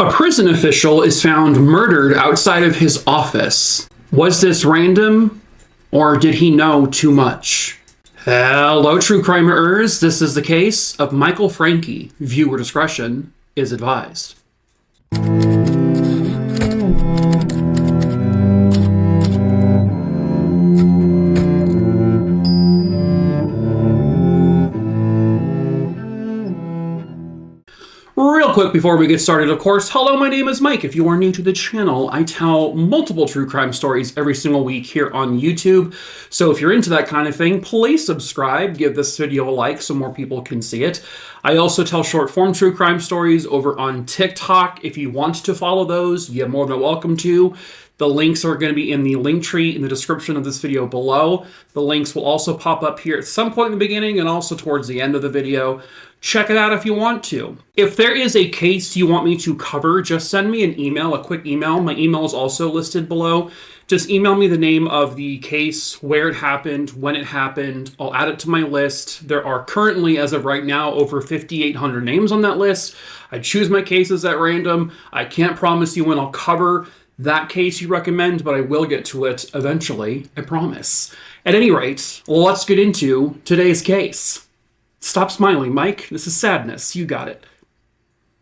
A prison official is found murdered outside of his office. Was this random, or did he know too much? Hello, true crimeers. This is the case of Michael Francke. Viewer discretion is advised. Real quick before we get started, of course, hello, my name is Mike. If you are new to the channel, I tell multiple true crime stories every single week here on YouTube. So if you're into that kind of thing, please subscribe, give this video a like so more people can see it. I also tell short form true crime stories over on TikTok. If you want to follow those, you're more than welcome to. The links are going to be in the link tree in the description of this video below. The links will also pop up here at some point in the beginning and also towards the end of the video. Check it out if you want to. If there is a case you want me to cover, just send me an email, a quick email. My email is also listed below. Just email me the name of the case, where it happened, when it happened. I'll add it to my list. There are currently, as of right now, over 5,800 names on that list. I choose my cases at random. I can't promise you when I'll cover that case you recommend, but I will get to it eventually, I promise. At any rate, let's get into today's case. Stop smiling, Mike. This is sadness. You got it.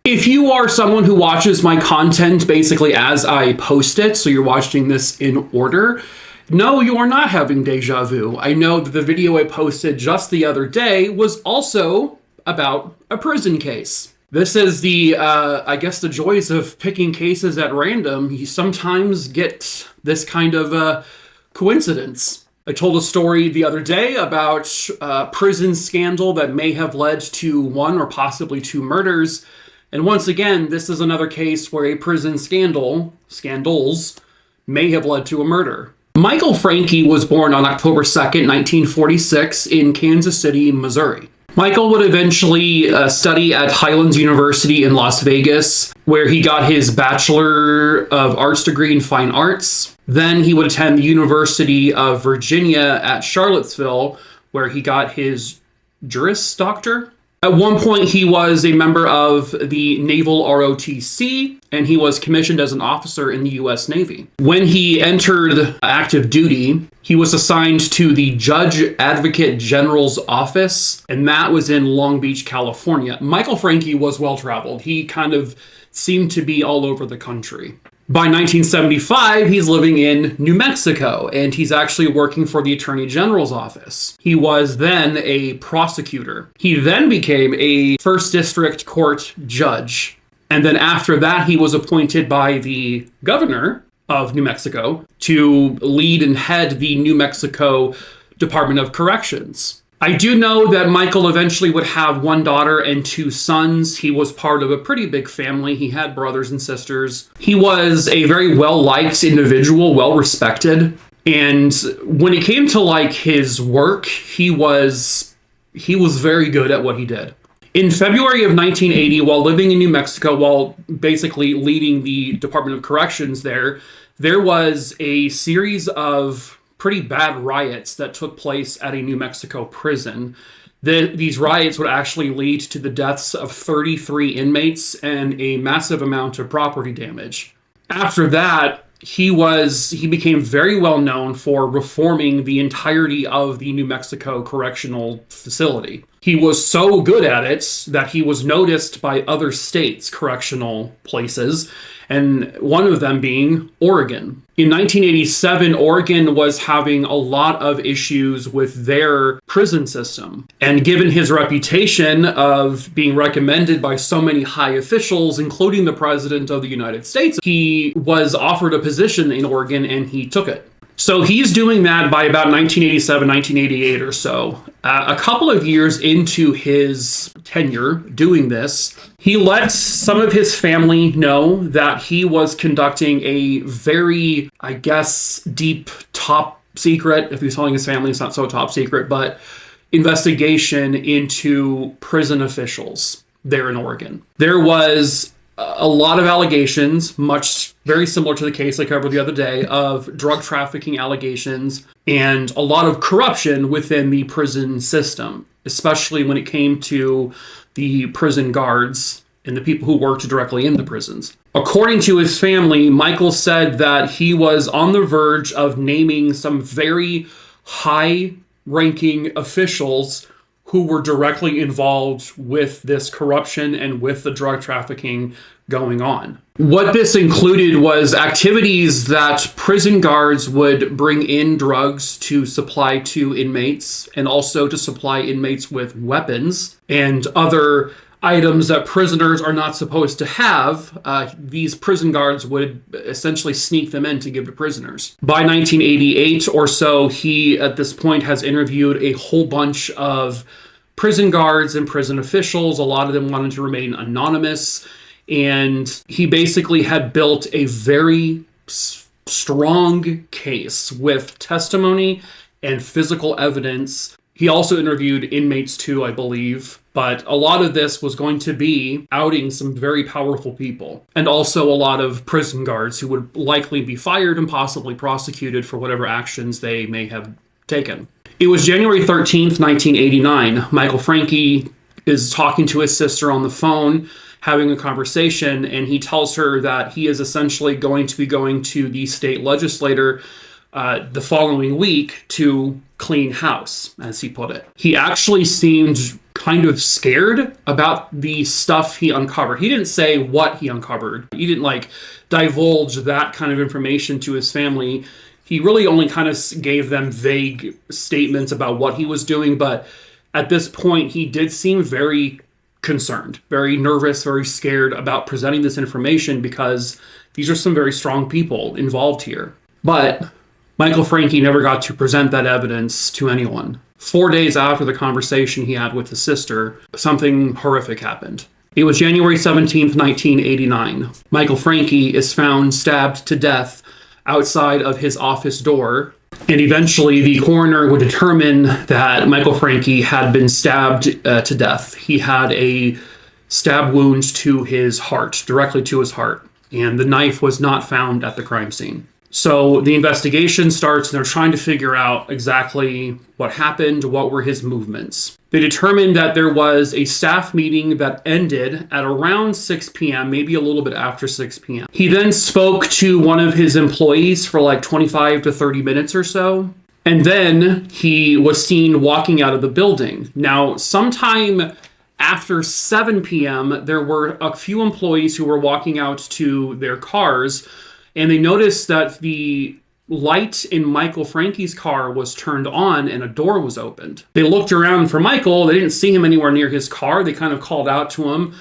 If you are someone who watches my content basically as I post it, so you're watching this in order, no, you are not having deja vu. I know that the video I posted just the other day was also about a prison case. This is the, I guess, the joys of picking cases at random. You sometimes get this kind of coincidence. I told a story the other day about a prison scandal that may have led to one or possibly two murders. And once again, this is another case where a prison scandals, may have led to a murder. Michael Francke was born on October 2nd, 1946 in Kansas City, Missouri. Michael would eventually study at Highlands University in Las Vegas, where he got his Bachelor of Arts degree in Fine Arts. Then he would attend the University of Virginia at Charlottesville, where he got his Juris Doctor. At one point, he was a member of the Naval ROTC, and he was commissioned as an officer in the U.S. Navy. When he entered active duty, he was assigned to the Judge Advocate General's office, and that was in Long Beach, California. Michael Francke was well-traveled. He kind of seemed to be all over the country. By 1975, he's living in New Mexico, and he's actually working for the Attorney General's office. He was then a prosecutor. He then became a First District Court judge. And then after that, he was appointed by the governor of New Mexico to lead and head the New Mexico Department of Corrections. I do know that Michael eventually would have one daughter and two sons. He was part of a pretty big family. He had brothers and sisters. He was a very well-liked individual, well-respected. And when it came to like his work, he was very good at what he did. In February of 1980, while living in New Mexico, while basically leading the Department of Corrections there was a series of pretty bad riots that took place at a New Mexico prison. These riots would actually lead to the deaths of 33 inmates and a massive amount of property damage. After that, he became very well known for reforming the entirety of the New Mexico correctional facility. He was so good at it that he was noticed by other states' correctional places, and one of them being Oregon. In 1987, Oregon was having a lot of issues with their prison system. And given his reputation of being recommended by so many high officials, including the President of the United States, he was offered a position in Oregon and he took it. So he's doing that by about 1987, 1988 or so. A couple of years into his tenure doing this, he let some of his family know that he was conducting a very, I guess, deep, top secret, if he's telling his family it's not so top secret, but investigation into prison officials there in Oregon. There was a lot of allegations, very similar to the case I covered the other day, of drug trafficking allegations and a lot of corruption within the prison system, especially when it came to the prison guards and the people who worked directly in the prisons. According to his family, Michael said that he was on the verge of naming some very high-ranking officials who were directly involved with this corruption and with the drug trafficking going on. What this included was activities that prison guards would bring in drugs to supply to inmates, and also to supply inmates with weapons and other items that prisoners are not supposed to have. These prison guards would essentially sneak them in to give to prisoners. By 1988 or so, he, at this point, has interviewed a whole bunch of prison guards and prison officials. A lot of them wanted to remain anonymous, and he basically had built a very strong case with testimony and physical evidence. He also interviewed inmates too, I believe, but a lot of this was going to be outing some very powerful people, and also a lot of prison guards who would likely be fired and possibly prosecuted for whatever actions they may have taken. It was January 13th, 1989. Michael Francke is talking to his sister on the phone, having a conversation, and he tells her that he is essentially going to be going to the state legislator the following week to clean house, as he put it. He actually seemed kind of scared about the stuff he uncovered. He didn't say what he uncovered. He didn't divulge that kind of information to his family. He really only kind of gave them vague statements about what he was doing, but at this point, he did seem very concerned, very nervous, very scared about presenting this information, because these are some very strong people involved here. But Michael Francke never got to present that evidence to anyone. 4 days after the conversation he had with his sister, something horrific happened. It was January 17th, 1989. Michael Francke is found stabbed to death outside of his office door, and eventually the coroner would determine that Michael Francke had been stabbed to death. He had a stab wound to his heart, directly to his heart, and the knife was not found at the crime scene. So the investigation starts, and they're trying to figure out exactly what happened, what were his movements. They determined that there was a staff meeting that ended at around 6 p.m., maybe a little bit after 6 p.m. He then spoke to one of his employees for 25 to 30 minutes or so, and then he was seen walking out of the building. Now, sometime after 7 p.m., there were a few employees who were walking out to their cars, and they noticed that the light in Michael Francke's car was turned on and a door was opened. They looked around for Michael. They didn't see him anywhere near his car. They kind of called out to him.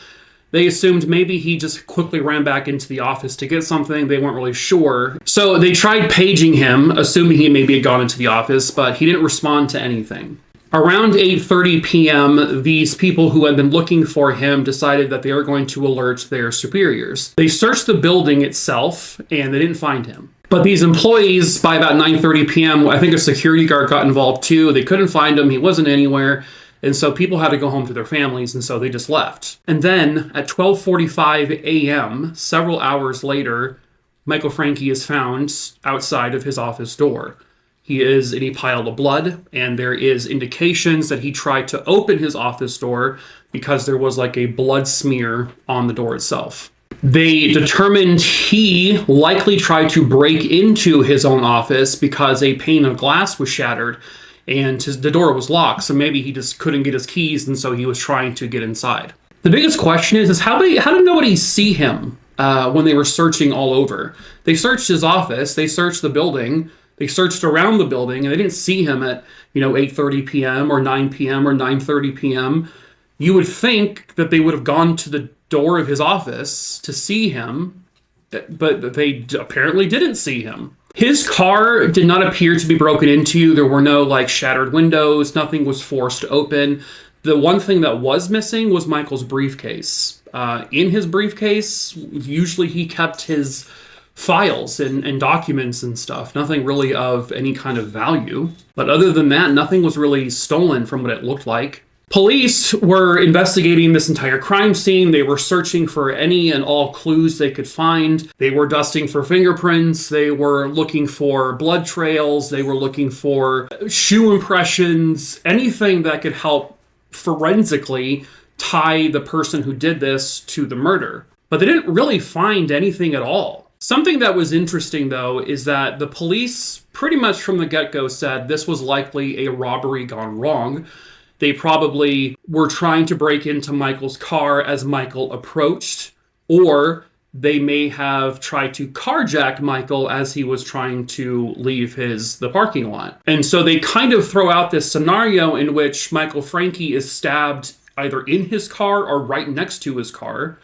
They assumed maybe he just quickly ran back into the office to get something. They weren't really sure. So they tried paging him, assuming he maybe had gone into the office, but he didn't respond to anything. Around 8:30 p.m., these people who had been looking for him decided that they were going to alert their superiors. They searched the building itself, and they didn't find him. But these employees, by about 9:30 p.m., I think a security guard got involved too. They couldn't find him. He wasn't anywhere. And so people had to go home to their families, and so they just left. And then at 12:45 a.m., several hours later, Michael Francke is found outside of his office door. He is in a pile of blood, and there is indications that he tried to open his office door because there was a blood smear on the door itself. They determined he likely tried to break into his own office because a pane of glass was shattered and the door was locked, so maybe he just couldn't get his keys, and so he was trying to get inside. The biggest question is how did nobody see him when they were searching all over? They searched his office, they searched the building, they searched around the building, and they didn't see him at 8:30 p.m. or 9 p.m. or 9:30 p.m. You would think that they would have gone to the door of his office to see him, but they apparently didn't see him. His car did not appear to be broken into. There were no shattered windows. Nothing was forced open. The one thing that was missing was Michael's briefcase. In his briefcase, usually he kept his files and documents and stuff. Nothing really of any kind of value. But other than that, nothing was really stolen from what it looked like. Police were investigating this entire crime scene. They were searching for any and all clues they could find. They were dusting for fingerprints. They were looking for blood trails. They were looking for shoe impressions, anything that could help forensically tie the person who did this to the murder. but they didn't really find anything at all. Something that was interesting, though, is that the police pretty much from the get-go said this was likely a robbery gone wrong. They probably were trying to break into Michael's car as Michael approached, or they may have tried to carjack Michael as he was trying to leave the parking lot. And so they kind of throw out this scenario in which Michael Francke is stabbed either in his car or right next to his car,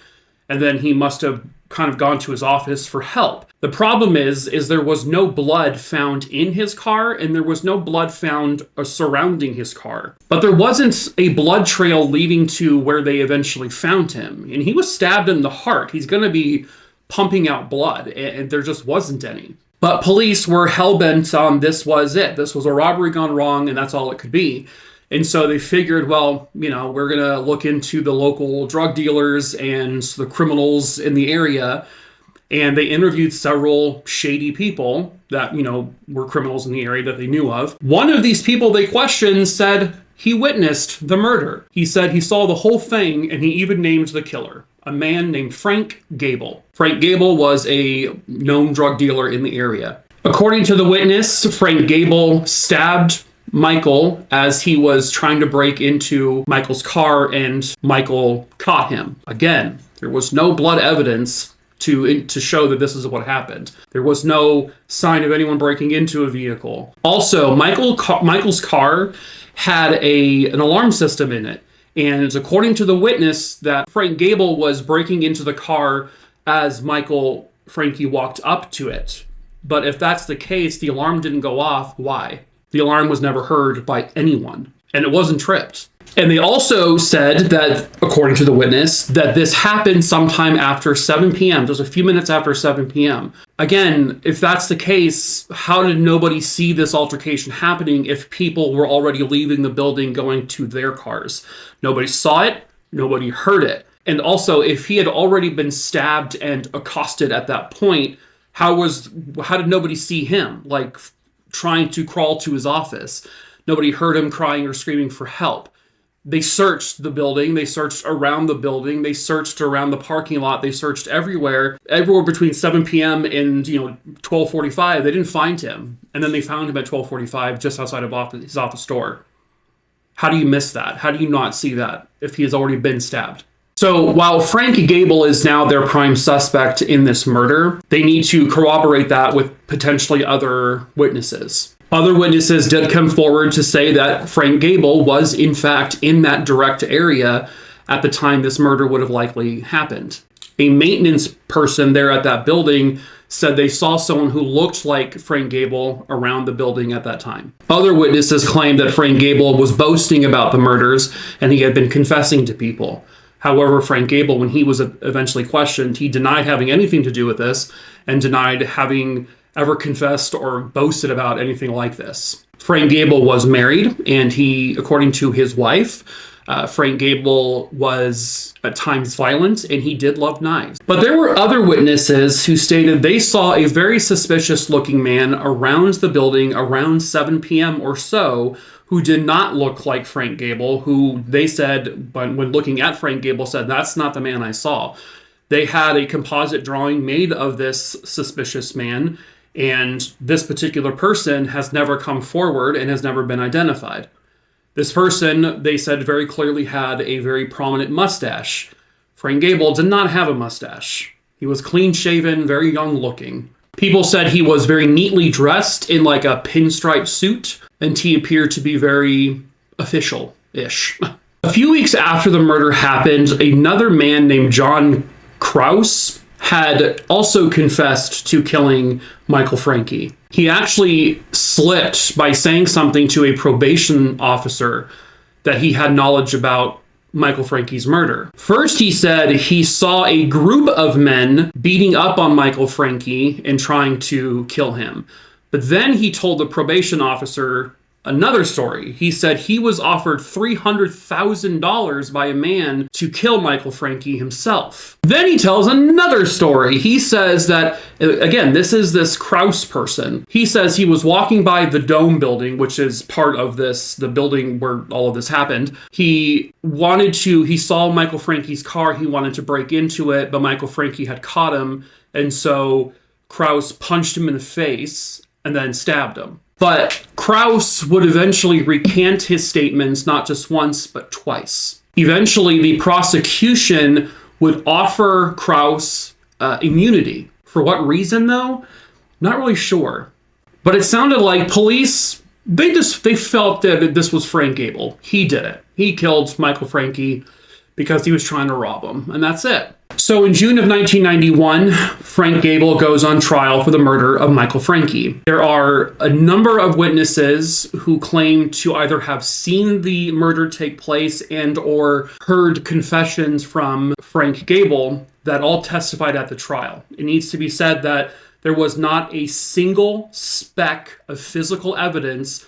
and then he must have kind of gone to his office for help. The problem is there was no blood found in his car, and there was no blood found surrounding his car. But there wasn't a blood trail leading to where they eventually found him. And he was stabbed in the heart. He's going to be pumping out blood, and there just wasn't any. But police were hell-bent on this was it. This was a robbery gone wrong, and that's all it could be. And so they figured, well, we're going to look into the local drug dealers and the criminals in the area. And they interviewed several shady people that, were criminals in the area that they knew of. One of these people they questioned said he witnessed the murder. He said he saw the whole thing, and he even named the killer, a man named Frank Gable. Frank Gable was a known drug dealer in the area. According to the witness, Frank Gable stabbed Michael as he was trying to break into Michael's car, and Michael caught him. Again, there was no blood evidence to show that this is what happened. There was no sign of anyone breaking into a vehicle. Also, Michael's car had an alarm system in it, and according to the witness, that Frank Gable was breaking into the car as Michael Francke walked up to it. But if that's the case, the alarm didn't go off. Why? The alarm was never heard by anyone, and it wasn't tripped. And they also said that, according to the witness, that this happened sometime after 7 p.m., just a few minutes after 7 p.m. Again, if that's the case, how did nobody see this altercation happening if people were already leaving the building going to their cars? Nobody saw it, nobody heard it. And also, if he had already been stabbed and accosted at that point, how did nobody see him, trying to crawl to his office? Nobody heard him crying or screaming for help. They searched the building. They searched around the building. They searched around the parking lot. They searched everywhere between 7 p.m. and 12:45. They didn't find him, and then they found him at 12:45 just outside of his office door. How do you miss that? How do you not see that if he has already been stabbed? So while Frank Gable is now their prime suspect in this murder, they need to corroborate that with potentially other witnesses. Other witnesses did come forward to say that Frank Gable was, in fact, in that direct area at the time this murder would have likely happened. A maintenance person there at that building said they saw someone who looked like Frank Gable around the building at that time. Other witnesses claimed that Frank Gable was boasting about the murders and he had been confessing to people. However, Frank Gable, when he was eventually questioned, he denied having anything to do with this and denied having ever confessed or boasted about anything like this. Frank Gable was married, and he, according to his wife, Frank Gable was at times violent, and he did love knives. But there were other witnesses who stated they saw a very suspicious-looking man around the building around 7 p.m. or so, who did not look like Frank Gable, who they said, when looking at Frank Gable, said, "That's not the man I saw." They had a composite drawing made of this suspicious man, and this particular person has never come forward and has never been identified. This person, they said, very clearly had a very prominent mustache. Frank Gable did not have a mustache. He was clean-shaven, very young-looking. People said he was very neatly dressed in like a pinstripe suit, and he appeared to be very official-ish. A few weeks after the murder happened, another man named John Krauss had also confessed to killing Michael Francke. He actually slipped by saying something to a probation officer that he had knowledge about Michael Francke's murder. First, he said he saw a group of men beating up on Michael Francke and trying to kill him. But then he told the probation officer another story. He said he was offered $300,000 by a man to kill Michael Francke himself. Then he tells another story. He says that, again, this is this Krauss person. He says he was walking by the Dome building, which is part of this, the building where all of this happened. He saw Michael Francke's car. He wanted to break into it, but Michael Francke had caught him. And so Krauss punched him in the face and then stabbed him. But Krauss would eventually recant his statements not just once, but twice. Eventually, the prosecution would offer Krauss immunity. For what reason, though? Not really sure. But it sounded like police, they felt that this was Frank Gable. He did it. He killed Michael Francke because he was trying to rob him, and that's it. So in June of 1991, Frank Gable goes on trial for the murder of Michael Francke. There are a number of witnesses who claim to either have seen the murder take place and or heard confessions from Frank Gable that all testified at the trial. It needs to be said that there was not a single speck of physical evidence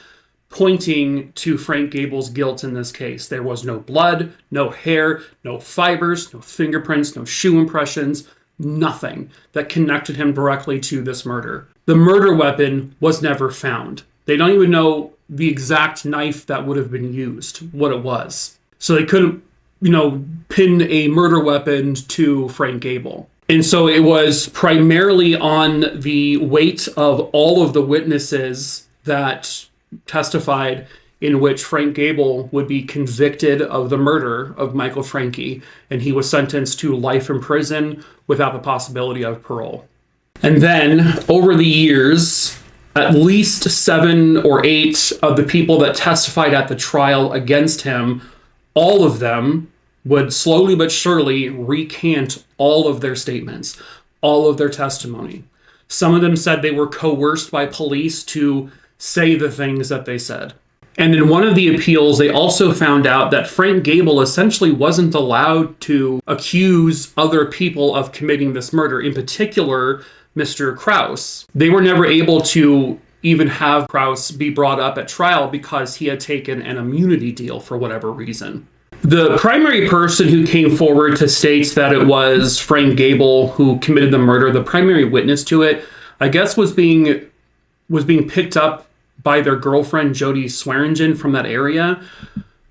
pointing to Frank Gable's guilt in this case. There was no blood, no hair, no fibers, no fingerprints, no shoe impressions, nothing that connected him directly to this murder. The murder weapon was never found. They don't even know the exact knife that would have been used, what it was. So they couldn't, pin a murder weapon to Frank Gable. And so it was primarily on the weight of all of the witnesses that testified in which Frank Gable would be convicted of the murder of Michael Francke, and he was sentenced to life in prison without the possibility of parole. And then, over the years, at least 7 or 8 of the people that testified at the trial against him, all of them would slowly but surely recant all of their statements, all of their testimony. Some of them said they were coerced by police to say the things that they said. And in one of the appeals, they also found out that Frank Gable essentially wasn't allowed to accuse other people of committing this murder, in particular, Mr. Krauss. They were never able to even have Krauss be brought up at trial because he had taken an immunity deal for whatever reason. The primary person who came forward to state that it was Frank Gable who committed the murder, the primary witness to it, I guess was being picked up by their girlfriend, Jody Swearingen, from that area.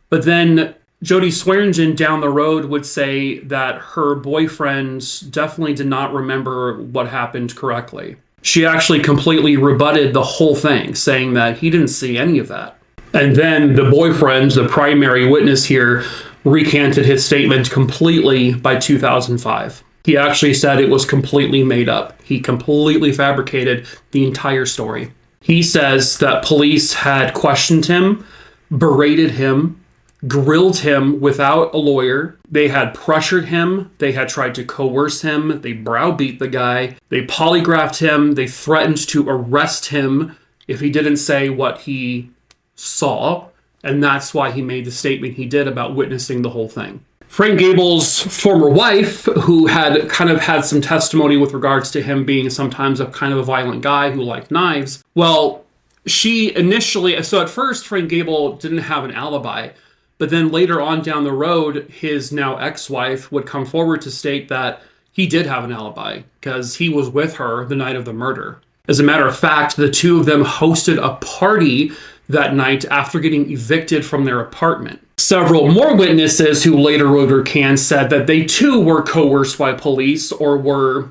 But then Jody Swearingen down the road would say that her boyfriend definitely did not remember what happened correctly. She actually completely rebutted the whole thing, saying that he didn't see any of that. And then the boyfriend, the primary witness here, recanted his statement completely by 2005. He actually said it was completely made up. He completely fabricated the entire story. He says that police had questioned him, berated him, grilled him without a lawyer. They had pressured him. They had tried to coerce him. They browbeat the guy. They polygraphed him. They threatened to arrest him if he didn't say what he saw. And that's why he made the statement he did about witnessing the whole thing. Frank Gable's former wife, who had kind of had some testimony with regards to him being sometimes a kind of a violent guy who liked knives. Well, she initially, so at first Frank Gable didn't have an alibi, but then later on down the road, his now ex-wife would come forward to state that he did have an alibi because he was with her the night of the murder. As a matter of fact, the two of them hosted a party that night after getting evicted from their apartment. Several more witnesses who later wrote recant said that they too were coerced by police or were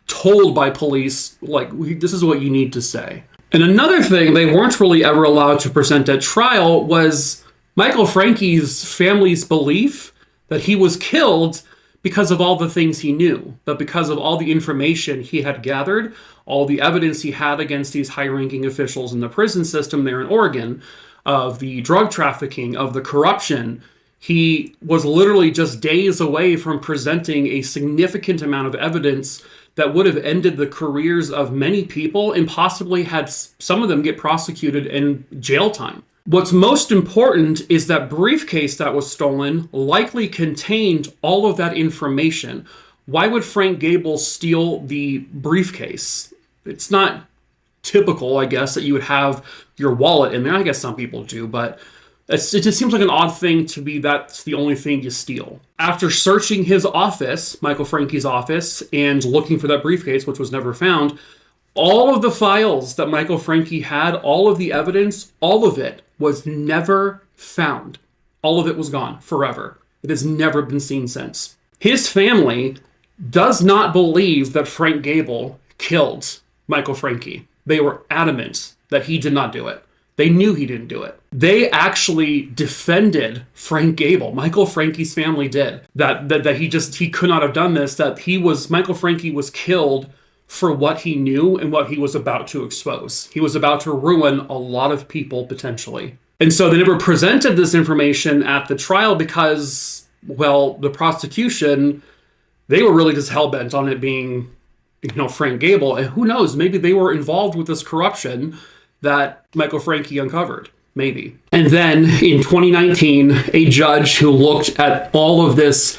told by police, like, this is what you need to say. And another thing they weren't really ever allowed to present at trial was Michael Francke's family's belief that he was killed because of all the things he knew, but because of all the information he had gathered, all the evidence he had against these high-ranking officials in the prison system there in Oregon, of the drug trafficking, of the corruption. He was literally just days away from presenting a significant amount of evidence that would have ended the careers of many people and possibly had some of them get prosecuted in jail time. What's most important is that briefcase that was stolen likely contained all of that information. Why would Frank Gable steal the briefcase? It's not typical, I guess, that you would have your wallet in there. I guess some people do, but it just seems like an odd thing to be that's the only thing you steal. After searching his office, Michael Francke's office, and looking for that briefcase, which was never found, all of the files that Michael Francke had, all of the evidence, all of it was never found. All of it was gone forever. It has never been seen since. His family does not believe that Frank Gable killed Michael Francke. They were adamant that he did not do it. They knew he didn't do it. They actually defended Frank Gable. Michael Francke's family did. That he could not have done this, that Michael Francke was killed for what he knew and what he was about to expose. He was about to ruin a lot of people potentially. And so they never presented this information at the trial because, well, the prosecution, they were really just hell-bent on it being, Frank Gable. And who knows, maybe they were involved with this corruption that Michael Francke uncovered. Maybe. And then in 2019, a judge who looked at all of this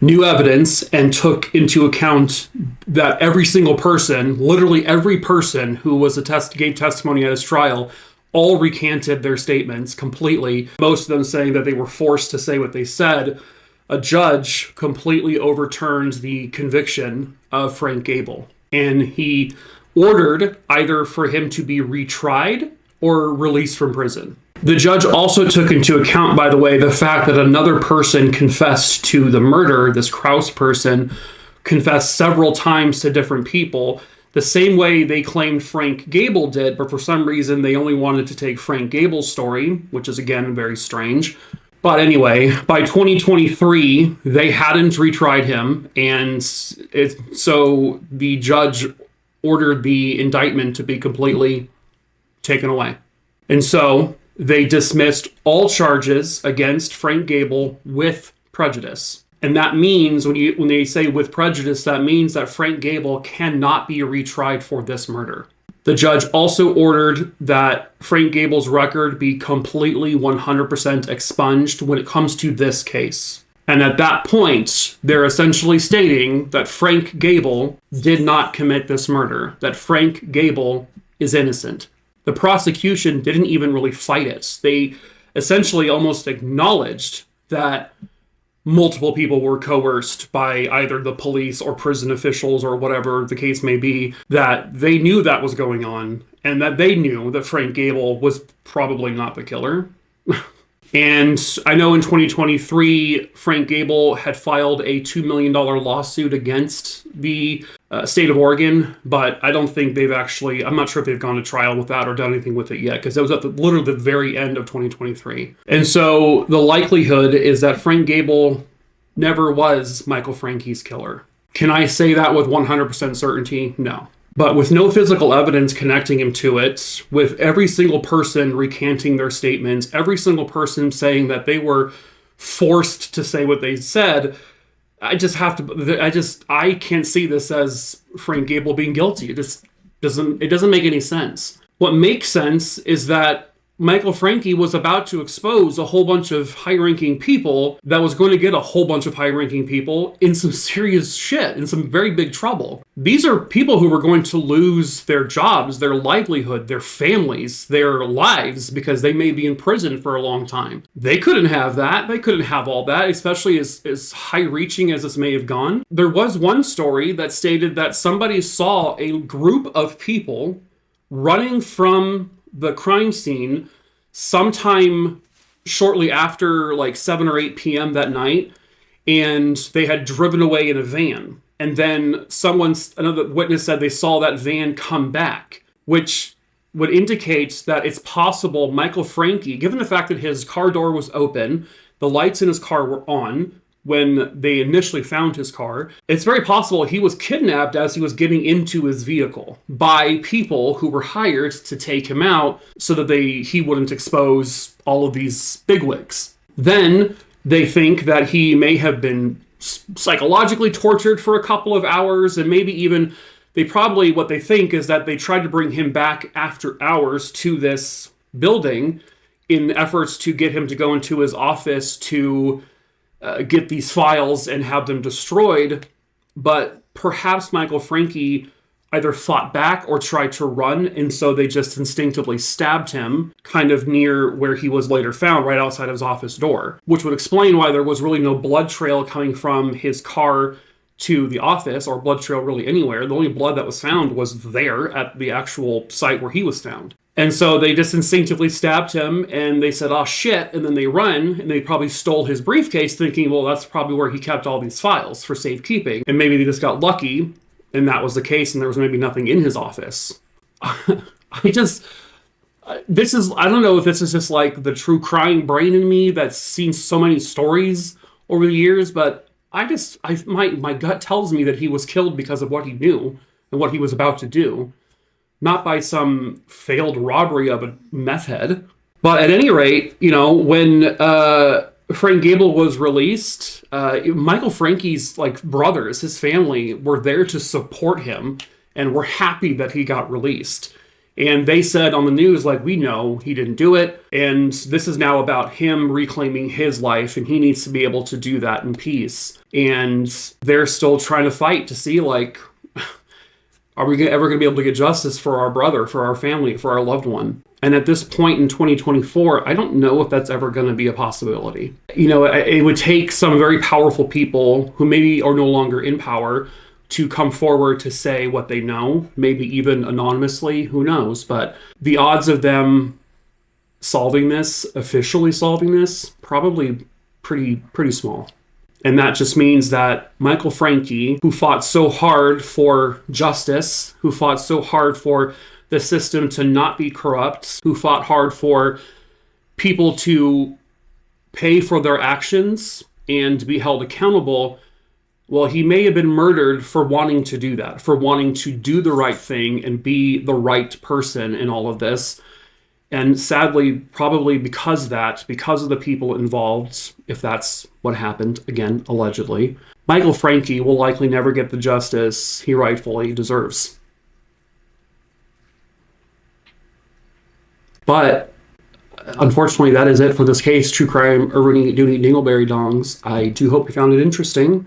new evidence and took into account that every single person, literally every person who gave testimony at his trial, all recanted their statements completely, most of them saying that they were forced to say what they said. A judge completely overturned the conviction of Frank Gable, and he ordered either for him to be retried or released from prison. The judge also took into account, by the way, the fact that another person confessed to the murder. This Krauss person confessed several times to different people, the same way they claimed Frank Gable did, but for some reason they only wanted to take Frank Gable's story, which is again very strange. But anyway, by 2023, they hadn't retried him, and so the judge ordered the indictment to be completely taken away. And so they dismissed all charges against Frank Gable with prejudice. And that means, when they say with prejudice, that means that Frank Gable cannot be retried for this murder. The judge also ordered that Frank Gable's record be completely 100% expunged when it comes to this case. And at that point, they're essentially stating that Frank Gable did not commit this murder, that Frank Gable is innocent. The prosecution didn't even really fight it. They essentially almost acknowledged that multiple people were coerced by either the police or prison officials or whatever the case may be, that they knew that was going on, and that they knew that Frank Gable was probably not the killer. And I know in 2023, Frank Gable had filed a $2 million lawsuit against the state of Oregon, but I don't think I'm not sure if they've gone to trial with that or done anything with it yet, because that was at literally the very end of 2023. And so the likelihood is that Frank Gable never was Michael Francke's killer. Can I say that with 100% certainty? No. But with no physical evidence connecting him to it, with every single person recanting their statements, every single person saying that they were forced to say what they said, I can't see this as Frank Gable being guilty. It doesn't make any sense. What makes sense is that Michael Francke was about to expose a whole bunch of high-ranking people that was going to get a whole bunch of high-ranking people in some serious shit, in some very big trouble. These are people who were going to lose their jobs, their livelihood, their families, their lives, because they may be in prison for a long time. They couldn't have that. They couldn't have all that, especially as high-reaching as this may have gone. There was one story that stated that somebody saw a group of people running from the crime scene sometime shortly after like 7 or 8 p.m. that night, and they had driven away in a van. And then another witness said they saw that van come back, which would indicate that it's possible Michael Francke, given the fact that his car door was open, the lights in his car were on when they initially found his car, it's very possible he was kidnapped as he was getting into his vehicle by people who were hired to take him out so that he wouldn't expose all of these bigwigs. Then they think that he may have been psychologically tortured for a couple of hours, and maybe even what they think is that they tried to bring him back after hours to this building in efforts to get him to go into his office to get these files and have them destroyed. But perhaps Michael Francke either fought back or tried to run, and so they just instinctively stabbed him kind of near where he was later found, right outside of his office door, which would explain why there was really no blood trail coming from his car to the office, or blood trail really anywhere. The only blood that was found was there at the actual site where he was found. And so they just instinctively stabbed him, and they said, oh shit, and then they run, and they probably stole his briefcase thinking, well, that's probably where he kept all these files for safekeeping. And maybe they just got lucky, and that was the case, and there was maybe nothing in his office. I don't know if this is just like the true crime brain in me that's seen so many stories over the years, but my gut tells me that he was killed because of what he knew and what he was about to do, not by some failed robbery of a meth head. But at any rate, when Frank Gable was released, Michael Francke's brothers, his family, were there to support him and were happy that he got released. And they said on the news, we know he didn't do it, and this is now about him reclaiming his life, and he needs to be able to do that in peace. And they're still trying to fight to see, are we ever going to be able to get justice for our brother, for our family, for our loved one? And at this point in 2024, I don't know if that's ever going to be a possibility. It would take some very powerful people who maybe are no longer in power to come forward to say what they know, maybe even anonymously, who knows? But the odds of them officially solving this, probably pretty small. And that just means that Michael Francke, who fought so hard for justice, who fought so hard for the system to not be corrupt, who fought hard for people to pay for their actions and to be held accountable, well, he may have been murdered for wanting to do that, for wanting to do the right thing and be the right person in all of this. And sadly, probably because of the people involved, if that's what happened, again, allegedly, Michael Francke will likely never get the justice he rightfully deserves. But unfortunately, that is it for this case. True crime, Ernie Dooney Dingleberry Dongs. I do hope you found it interesting.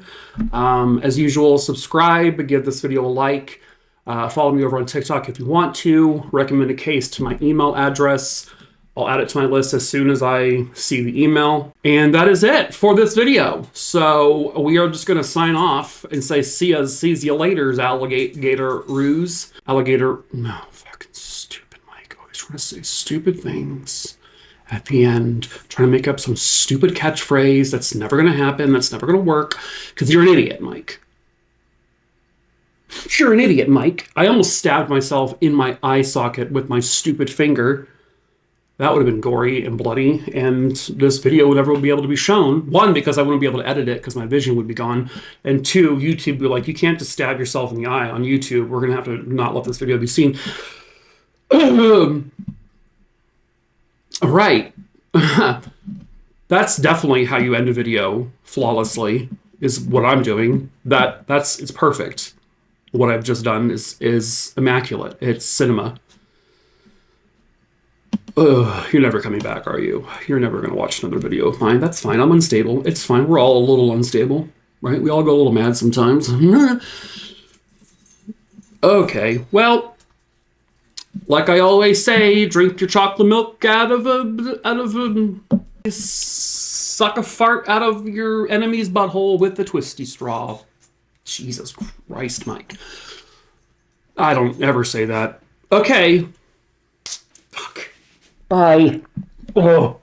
As usual, subscribe, give this video a like. Follow me over on TikTok if you want to. Recommend a case to my email address. I'll add it to my list as soon as I see the email. And that is it for this video. So we are just going to sign off and say, see you laters, alligator ruse. No, fucking stupid Mike. Always trying to say stupid things at the end, trying to make up some stupid catchphrase that's never going to happen, that's never going to work, because you're an idiot, Mike. You're an idiot, Mike. I almost stabbed myself in my eye socket with my stupid finger. That would have been gory and bloody, and this video would never be able to be shown. One, because I wouldn't be able to edit it because my vision would be gone. And two, YouTube would be like, you can't just stab yourself in the eye on YouTube. We're going to have to not let this video be seen. All right. That's definitely how you end a video flawlessly, is what I'm doing. It's perfect. What I've just done is immaculate. It's cinema. You're never coming back, are you? You're never going to watch another video of mine. That's fine. I'm unstable. It's fine. We're all a little unstable, right? We all go a little mad sometimes. Okay, well, like I always say, drink your chocolate milk out of a suck a fart out of your enemy's butthole with a twisty straw. Jesus Christ, Mike. I don't ever say that. Okay. Fuck. Bye. Oh.